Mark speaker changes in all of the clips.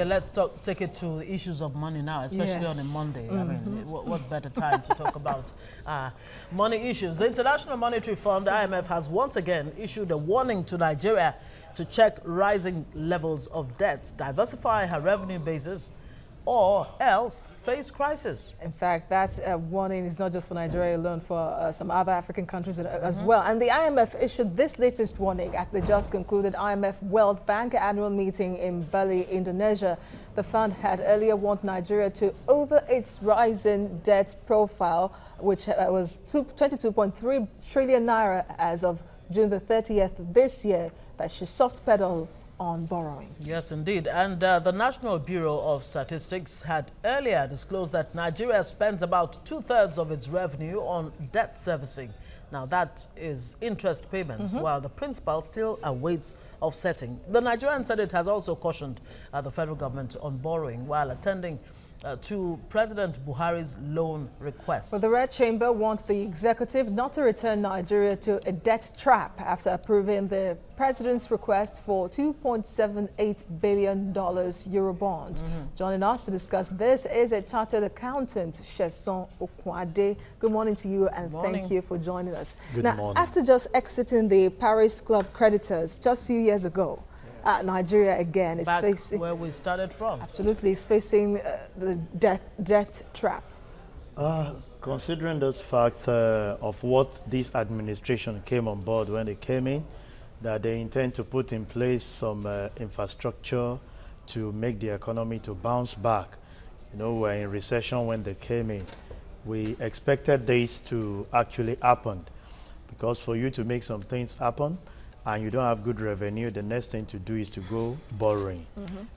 Speaker 1: Okay, let's take it to the issues of money now, especially on a Monday. I mean, what better time to talk about money issues? The International Monetary Fund, IMF, has once again issued a warning to Nigeria to check rising levels of debt, diversify her revenue bases, or else face crisis.
Speaker 2: In fact, that warning is not just for Nigeria alone, for some other African countries as well. And the IMF issued this latest warning at the just concluded IMF World Bank annual meeting in Bali, Indonesia. The fund had earlier warned Nigeria to over its rising debt profile, which was 22.3 trillion naira as of June the 30th this year, that she soft pedal on borrowing.
Speaker 1: Yes, indeed. And the National Bureau of Statistics had earlier disclosed that Nigeria spends about 2/3 of its revenue on debt servicing. Now, that is interest payments, while the principal still awaits offsetting. The Nigerian Senate has also cautioned the federal government on borrowing while attending to President Buhari's loan request.
Speaker 2: Well, the Red Chamber wants the executive not to return Nigeria to a debt trap after approving the president's request for $2.78 billion Eurobond. Joining us to discuss this is a chartered accountant, Sheson Okwade. Good morning to you, and thank you for joining us.
Speaker 3: Good morning.
Speaker 2: After just exiting the Paris Club creditors just a few years ago, Nigeria again is facing
Speaker 1: where we started from.
Speaker 2: Absolutely, is facing the debt trap.
Speaker 3: Considering those facts of what this administration came on board when they came in, that they intend to put in place some infrastructure to make the economy to bounce back. You know, we're in recession when they came in. We expected this to actually happen, because for you to make some things happen, and you don't have good revenue, the next thing to do is to go borrowing.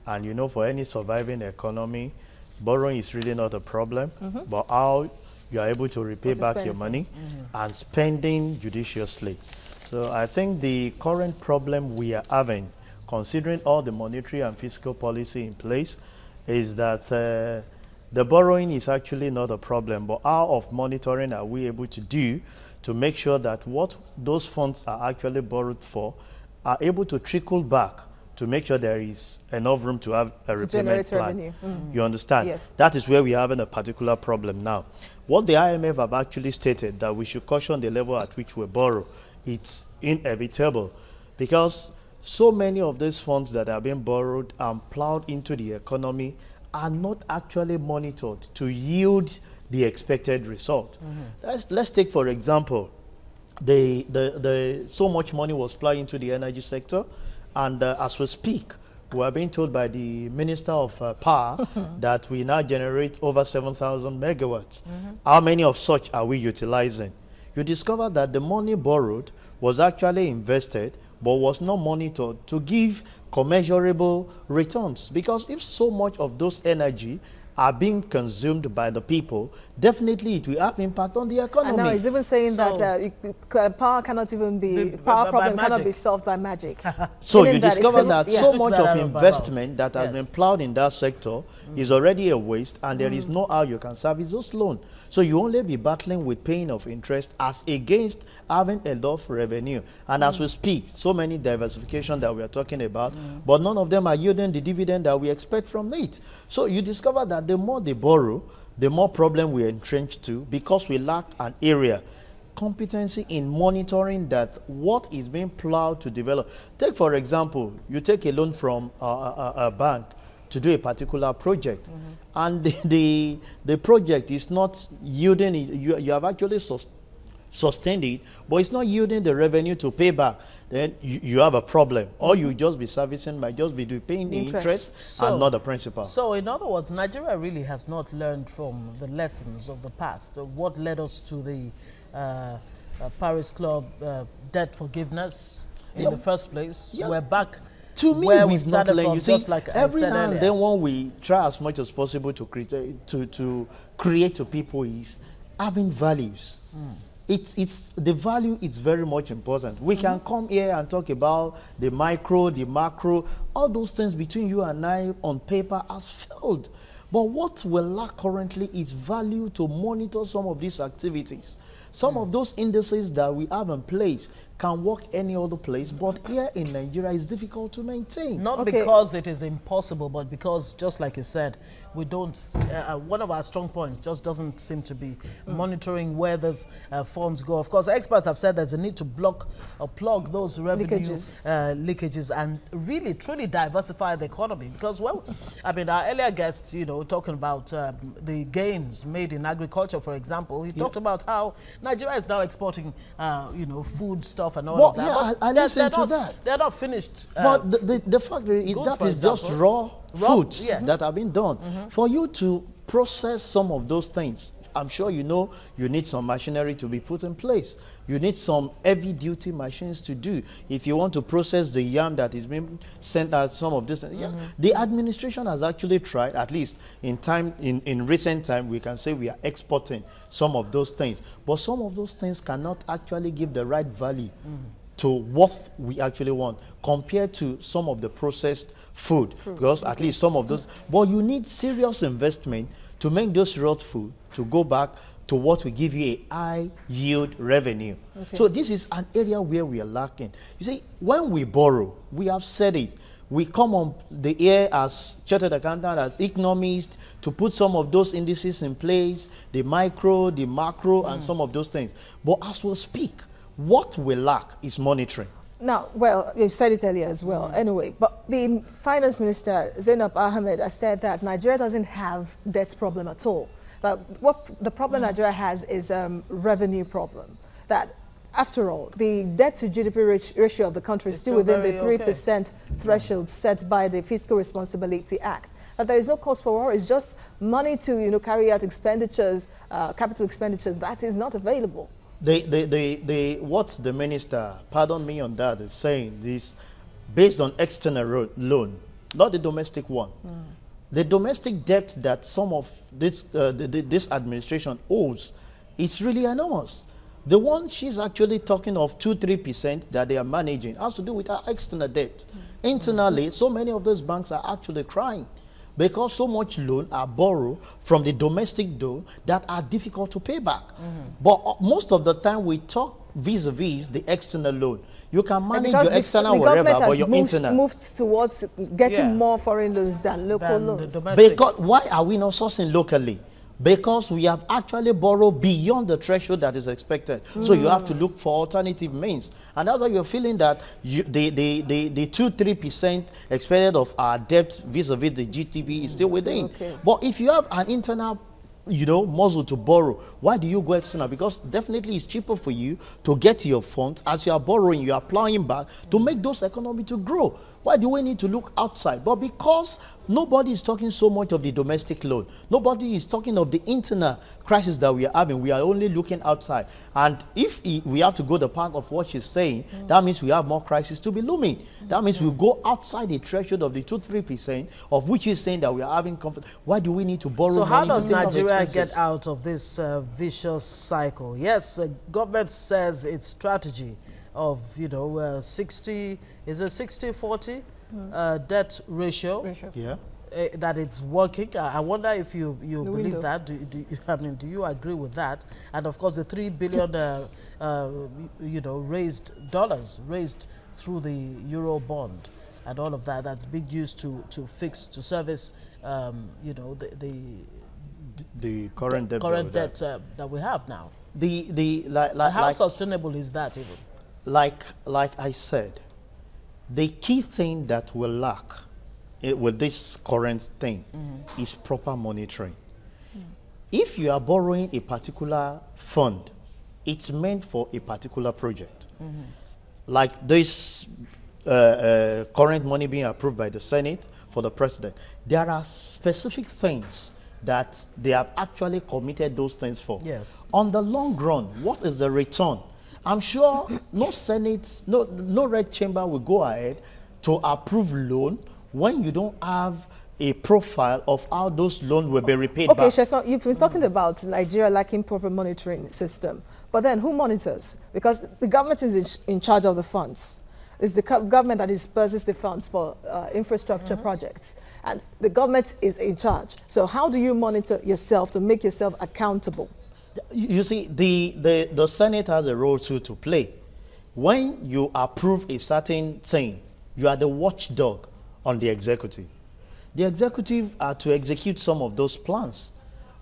Speaker 3: And you know, for any surviving economy, borrowing is really not a problem, but how you are able to repay back your money and spending judiciously. So I think the current problem we are having, considering all the monetary and fiscal policy in place, is that the borrowing is actually not a problem, but how of monitoring are we able to do to make sure that what those funds are actually borrowed for are able to trickle back to make sure there is enough room to have a repayment plan. You understand?
Speaker 2: Yes.
Speaker 3: That is where we are having a particular problem now. What the IMF have actually stated, that we should caution the level at which we borrow, it's inevitable, because so many of these funds that are being borrowed and plowed into the economy are not actually monitored to yield the expected result. Let's take, for example, so much money was plowed into the energy sector, and as we speak, we are being told by the Minister of Power that we now generate over 7,000 megawatts. How many of such are we utilizing? You discover that the money borrowed was actually invested, but was not monitored to give commensurable returns. Because if so much of those energy are being consumed by the people, definitely it will have impact on the economy.
Speaker 2: And now he's even saying that power cannot even be, power problem cannot be solved by magic.
Speaker 3: So you discover that so much of investment that has been plowed in that sector is already a waste, and there is no how you can service those loans. So you only be battling with paying of interest as against having enough revenue. And as we speak, so many diversification that we are talking about, but none of them are yielding the dividend that we expect from it. So you discover that the more they borrow, the more problem we are entrenched to, because we lack an area, competency in monitoring that what is being plowed to develop. Take, for example, you take a loan from a bank to do a particular project, and the project is not yielding, you have actually sustained it, but it's not yielding the revenue to pay back. Then you have a problem. Or you just be servicing by just be paying the interest and not the principal.
Speaker 1: So in other words, Nigeria really has not learned from the lessons of the past. What led us to the Paris Club debt forgiveness in the first place? We're back
Speaker 3: to me,
Speaker 1: where we started from,
Speaker 3: just
Speaker 1: like
Speaker 3: every now and then when we try as much as possible to create to people is having values. It's the value. It's very much important. We can come here and talk about the micro, the macro, all those things between you and I on paper has failed. But what we lack currently is value to monitor some of these activities. Some of those indices that we have in place can work any other place, but here in Nigeria it's difficult to maintain.
Speaker 1: Not because it is impossible, but because, just like you said, we don't, one of our strong points just doesn't seem to be monitoring where those funds go. Of course, experts have said there's a need to block or plug those revenue leakages and really, truly diversify the economy. Because, well, I mean, our earlier guests, you know, talking about the gains made in agriculture, for example, he talked about how Nigeria is now exporting, you know, food stuff and all of that.
Speaker 3: Yeah, I listen to that.
Speaker 1: They're not finished.
Speaker 3: But the fact is that is just raw foods that have been done. For you to process some of those things, I'm sure you know you need some machinery to be put in place. You need some heavy-duty machines to do. If you want to process the yam that is being sent out, some of this, the administration has actually tried, at least in recent time, we can say we are exporting some of those things. But some of those things cannot actually give the right value to what we actually want compared to some of the processed food. Because at least some of those, but you need serious investment to make those raw food to go back to what will give you a high yield revenue. So this is an area where we are lacking. You see, when we borrow, we have said it, we come on the air as chartered accountant, as economists, to put some of those indices in place, the micro, the macro, and some of those things. But as we speak, what we lack is monitoring.
Speaker 2: Now, well, you said it earlier as well. Anyway, but the finance minister, Zainab Ahmed, has said that Nigeria doesn't have debt problem at all. But what the problem Nigeria has is revenue problem. That, after all, the debt to GDP ratio of the country is still within the 3% threshold set by the Fiscal Responsibility Act. That there is no cause for worry. It's just money to, you know, carry out expenditures, capital expenditures, that is not available. What the minister, pardon me on that, is saying is based on external loan, not the domestic one. The domestic debt that some of this administration owes is really enormous. The one she's actually talking of 2-3% that they are managing has to do with our external debt. Internally, so many of those banks are actually crying because so much loan are borrowed from the domestic loan that are difficult to pay back. But most of the time we talk vis-a-vis the external loan. You can manage your external whatever, but your internal. Moved towards getting more foreign loans than local loans.
Speaker 3: Because why are we not sourcing locally? Because we have actually borrowed beyond the threshold that is expected. So you have to look for alternative means. And that's why you're feeling that the 2-3% expected of our debt vis-a-vis the GDP is still within. But if you have an internal, you know, muscle to borrow, why do you go external? Because definitely it's cheaper for you to get your funds. As you are borrowing, you are applying back to make those economy to grow. Why do we need to look outside? But because nobody is talking so much of the domestic loan, nobody is talking of the internal crisis that we are having, we are only looking outside. And if we have to go the path of what she's saying, that means we have more crisis to be looming. That means we go outside the threshold of the 2-3% of which is saying that we are having comfort. Why do we need to borrow money?
Speaker 1: So how does Nigeria get out of this vicious cycle? Yes, government says its strategy of, you know, 60, is it 60-40 debt ratio?
Speaker 3: Yeah.
Speaker 1: That it's working. I wonder if you believe that. I mean, do you agree with that? And of course, the $3 billion, you know, raised through the Euro bond and all of that, that's being used to service, you know,
Speaker 3: the current debt
Speaker 1: that we have now.
Speaker 3: How
Speaker 1: sustainable is that even?
Speaker 3: Like I said, the key thing that will lack with this current thing is proper monitoring. If you are borrowing a particular fund, it's meant for a particular project. Like this current money being approved by the Senate for the president, there are specific things that they have actually committed those things for.
Speaker 1: Yes.
Speaker 3: On the long run, what is the return? I'm sure no Senate, no red chamber will go ahead to approve loan when you don't have a profile of how those loans will be repaid back.
Speaker 2: Okay, Sheson, you've been talking about Nigeria lacking proper monitoring system. But then who monitors? Because the government is in charge of the funds. It's the government that disperses the funds for infrastructure projects. And the government is in charge. So how do you monitor yourself to make yourself accountable?
Speaker 3: You see, the Senate has a role too to play. when you approve a certain thing, you are the watchdog on the executive. The executive are to execute some of those plans.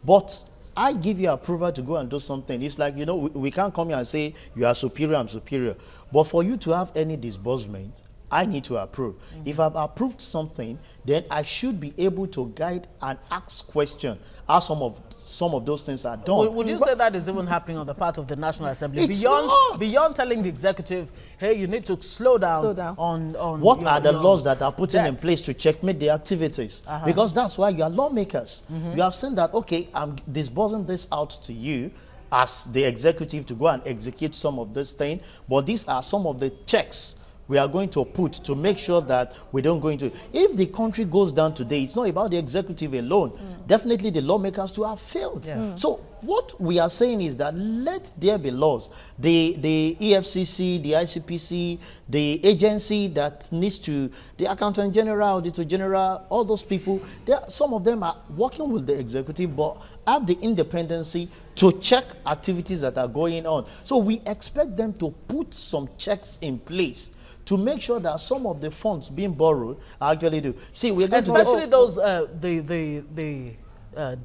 Speaker 3: But I give you approval to go and do something. It's like, you know, we can't come here and say, you are superior, I'm superior. But for you to have any disbursement, I need to approve. If I've approved something, then I should be able to guide and ask questions how some of those things are done.
Speaker 1: Would you say that is even happening on the part of the National Assembly?
Speaker 3: It's not.
Speaker 1: Beyond telling the executive, hey, you need to slow down. On
Speaker 3: what are the laws that are put in
Speaker 1: debt.
Speaker 3: place to checkmate the activities? Because that's why you are lawmakers. You have seen that, okay, I'm disbursing this out to you as the executive to go and execute some of this thing, but these are some of the checks we are going to put to make sure that we don't go into. If the country goes down today, it's not about the executive alone. Definitely the lawmakers too have failed. So what we are saying is that let there be laws. The EFCC, the ICPC, the agency that needs to, the Accountant General, Auditor General, all those people, some of them are working with the executive, but have the independency to check activities that are going on. So we expect them to put some checks in place to make sure that some of the funds being borrowed actually do. See, we're going
Speaker 1: especially those the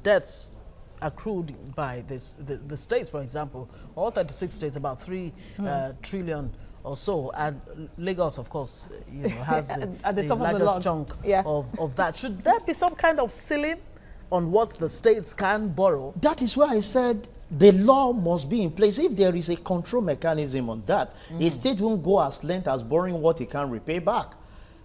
Speaker 1: debts accrued by the states, for example, all 36 states, about 3 trillion or so, and Lagos, of course, you know, has the largest chunk of that. Should there be some kind of ceiling on what the states can borrow?
Speaker 3: That is why I said the law must be in place. If there is a control mechanism on that, a state won't go as length as borrowing what it can repay back.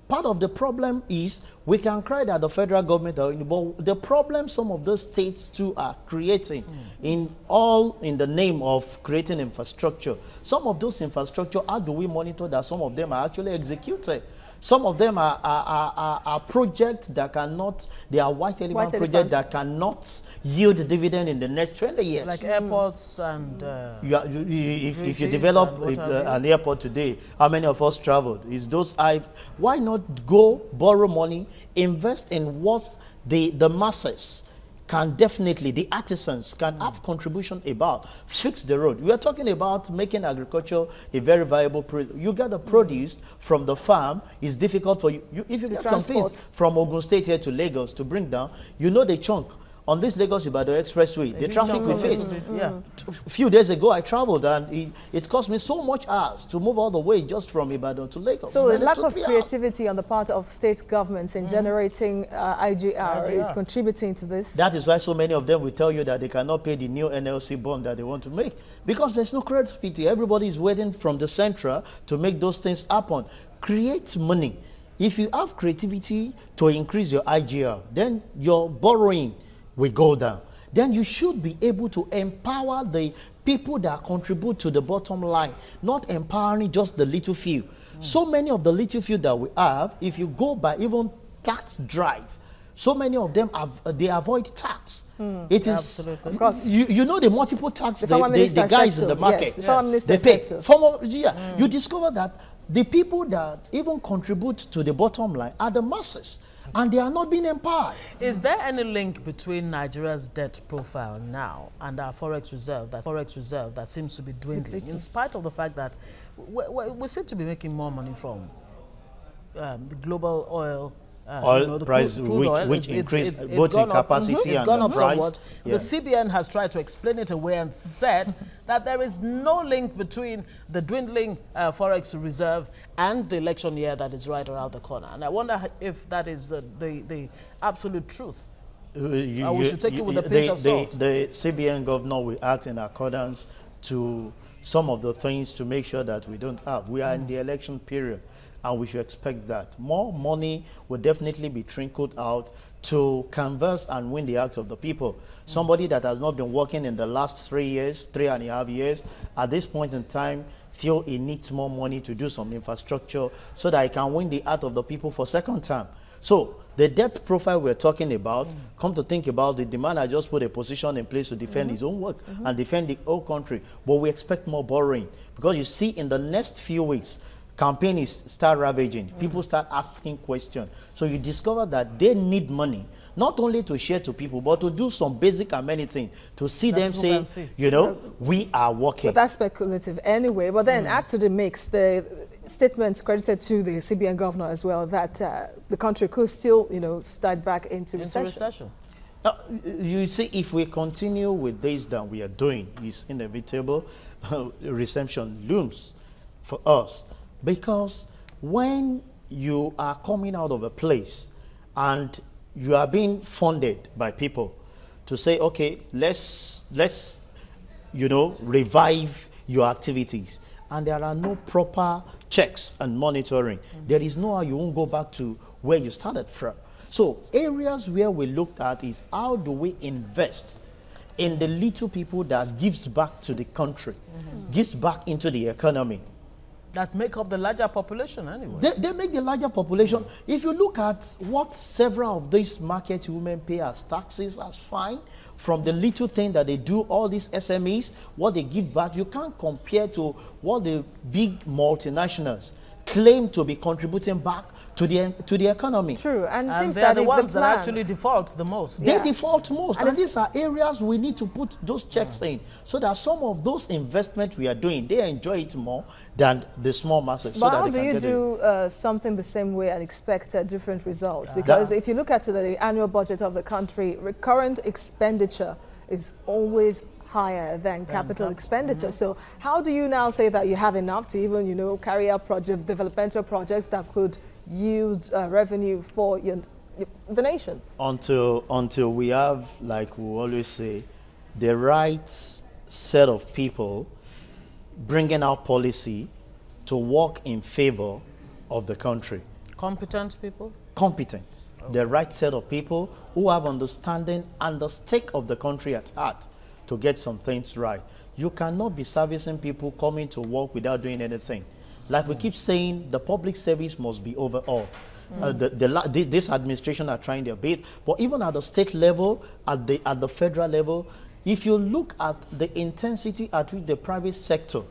Speaker 3: Part of the problem is we can cry that the federal government, but the problem some of those states too are creating in the name of creating infrastructure. Some of those infrastructure, how do we monitor that some of them are actually executed? Some of them are projects that cannot, they are white elephant projects that cannot yield dividend in the next 20 years.
Speaker 1: Like airports and...
Speaker 3: if you develop an airport today, how many of us traveled? Is those why not go borrow money, invest in what the masses can definitely, the artisans can have contribution about, fix the road. We are talking about making agriculture a very viable product. You get the produce from the farm, it's difficult for you. If you get some things from Ogun State here to Lagos to bring down, you know the chunk. On this Lagos-Ibadan expressway, the traffic we face. A few days ago, I traveled and it cost me so much hours to move all the way just from Ibadan to Lagos.
Speaker 2: So the lack of creativity on the part of state governments in generating IGR is contributing to this.
Speaker 3: That is why so many of them will tell you that they cannot pay the new NLC bond that they want to make, because there's no creativity. Everybody is waiting from the central to make those things happen. Create money. If you have creativity to increase your IGR, then your borrowing will go down. Then you should be able to empower the people that contribute to the bottom line, not empowering just the little few. So many of the little few that we have, if you go by even tax drive, so many of them they avoid tax. It is, of course, you know the multiple tax the guys in the market.
Speaker 2: Yes, the former minister
Speaker 3: they pay.
Speaker 2: Said so.
Speaker 3: You discover that the people that even contribute to the bottom line are the masses, and they are not being empowered.
Speaker 1: Is there any link between Nigeria's debt profile now and our forex reserve that seems to be dwindling, in spite of the fact that we seem to be making more money from the global oil
Speaker 3: the price, which increased both in capacity and the price.
Speaker 1: Somewhat. The CBN has tried to explain it away and said that there is no link between the dwindling forex reserve and the election year that is right around the corner. And I wonder if that is the absolute truth. We should take it with a pinch of salt.
Speaker 3: The CBN governor will act in accordance to some of the things to make sure that we don't have. We are in the election period, and we should expect that. More money will definitely be trickled out to canvass and win the hearts of the people. Somebody that has not been working in the last 3 years, 3.5 years, at this point in time, feel he needs more money to do some infrastructure so that he can win the heart of the people for second time. So the debt profile we're talking about, come to think about the demand, I just put a position in place to defend his own work and defend the whole country. But we expect more borrowing, because you see in the next few weeks, campaign start ravaging, people start asking questions. So you discover that they need money, not only to share to people, but to do some basic amenities, to see them say, you know, we are working.
Speaker 2: But that's speculative anyway. But then add to the mix the statements credited to the CBN governor as well that the country could still, you know, start back into recession.
Speaker 3: You see, if we continue with this that we are doing, it's inevitable. Recession looms for us, because when you are coming out of a place and you are being funded by people to say, okay, let's you know, revive your activities, and there are no proper checks and monitoring, there is no how you won't go back to where you started from. So areas where we looked at is how do we invest in the little people that gives back to the country, gives back into the economy.
Speaker 1: That make up the larger population anyway.
Speaker 3: They make the larger population. If you look at what several of these market women pay as taxes, as fine, from the little thing that they do, all these SMEs, what they give back, you can't compare to what the big multinationals claim to be contributing back to the economy.
Speaker 2: True, and it seems
Speaker 1: they are
Speaker 2: that
Speaker 1: the ones that actually default the most.
Speaker 3: They default most, and these are areas we need to put those checks in, so that some of those investments we are doing, they enjoy it more than the small masses.
Speaker 2: But how do you do something the same way and expect different results? Because if you look at the annual budget of the country, recurrent expenditure is always higher than capital expenditure. So how do you now say that you have enough to even, you know, carry out developmental projects that could use revenue for the nation?
Speaker 3: Until we have, like we always say, the right set of people bringing out policy to work in favor of the country.
Speaker 1: Competent people?
Speaker 3: Competent. Okay. The right set of people who have understanding and the stake of the country at heart to get some things right. You cannot be servicing people coming to work without doing anything. Like we keep saying, the public service must be overall. This administration are trying their best, but even at the state level, at the federal level, if you look at the intensity at which the private sector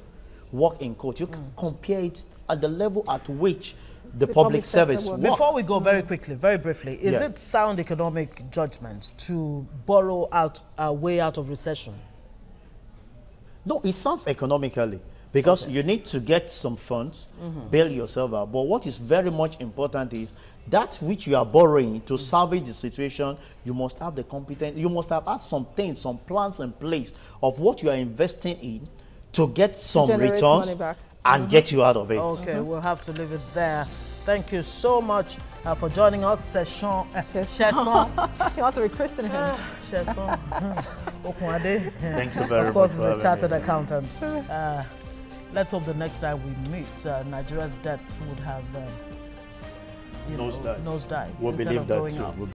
Speaker 3: work in court, you can compare it at the level at which the public service works.
Speaker 1: Before we go very quickly, very briefly, is it sound economic judgment to borrow our way out of recession?
Speaker 3: No, it sounds economically, because you need to get some funds, bail yourself out. But what is very much important is that which you are borrowing to salvage the situation, you must have the competence, you must have had some things, some plans in place of what you are investing in to get some returns and get you out of it.
Speaker 1: Okay, we'll have to leave it there. Thank you so much for joining us, Session.
Speaker 2: You want to rechristen him?
Speaker 1: Session.
Speaker 3: Thank you very much.
Speaker 1: Of course, he's a chartered accountant. Let's hope the next time we meet, Nigeria's debt would have
Speaker 3: nosedive.
Speaker 1: Nosedive.
Speaker 3: We'll believe that too.